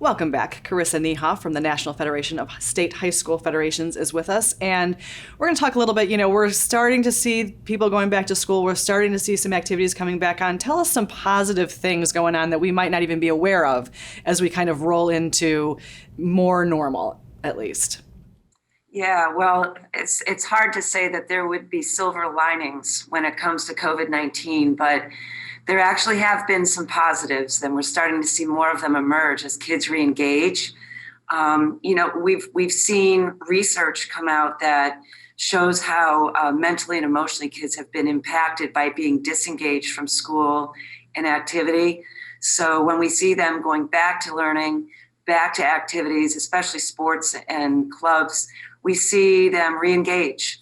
Welcome back. Karissa Niehoff from the National Federation of State High School Federations is with us. And we're going to talk a little bit, we're starting to see people going back to school. We're starting to see some activities coming back on. Tell us some positive things going on that we might not even be aware of as we kind of roll into more normal, at least. Yeah, well, it's hard to say that there would be silver linings when it comes to COVID-19, but there actually have been some positives, and we're starting to see more of them emerge as kids re-engage. We've seen research come out that shows how mentally and emotionally kids have been impacted by being disengaged from school and activity. So when we see them going back to learning, back to activities, especially sports and clubs, we see them re-engage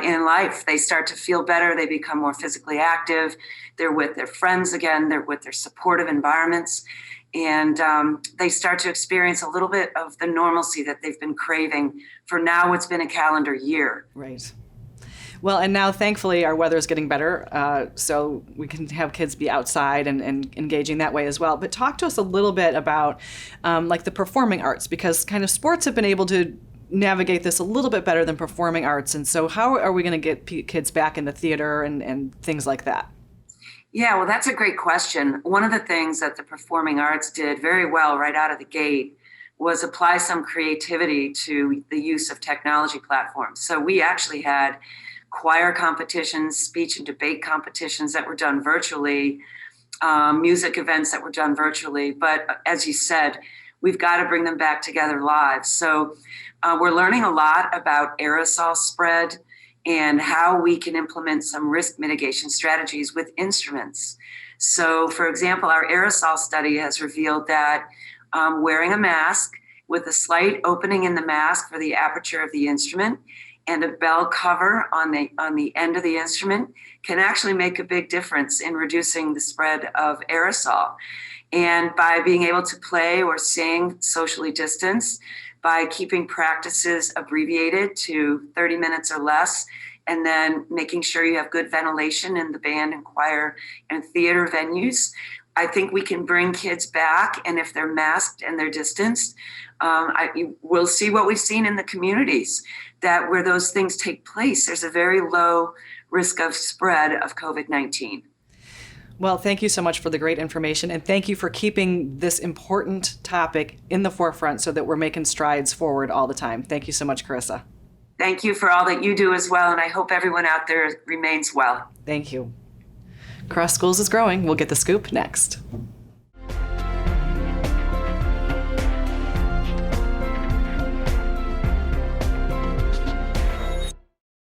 in life. They start to feel better. They become more physically active. They're with their friends again. They're with their supportive environments. And they start to experience a little bit of the normalcy that they've been craving for now what's been a calendar year. Right. Well, and now thankfully our weather is getting better, so we can have kids be outside and engaging that way as well. But talk to us a little bit about like the performing arts, because kind of sports have been able to navigate this a little bit better than performing arts. And so how are we going to get kids back in the theater and things like that? Yeah, well, that's a great question. One of the things that the performing arts did very well right out of the gate was apply some creativity to the use of technology platforms. So we actually had choir competitions, speech and debate competitions that were done virtually, music events that were done virtually. But as you said, we've got to bring them back together live. So we're learning a lot about aerosol spread and how we can implement some risk mitigation strategies with instruments. So, for example, our aerosol study has revealed that wearing a mask with a slight opening in the mask for the aperture of the instrument and a bell cover on the end of the instrument can actually make a big difference in reducing the spread of aerosol. And by being able to play or sing socially distanced, by keeping practices abbreviated to 30 minutes or less, and then making sure you have good ventilation in the band and choir and theater venues, I think we can bring kids back. And if they're masked and they're distanced, we'll see what we've seen in the communities, that where those things take place, there's a very low risk of spread of COVID-19. Well, thank you so much for the great information, and thank you for keeping this important topic in the forefront so that we're making strides forward all the time. Thank you so much, Karissa. Thank you for all that you do as well, and I hope everyone out there remains well. Thank you. Cross Schools is growing. We'll get the scoop next.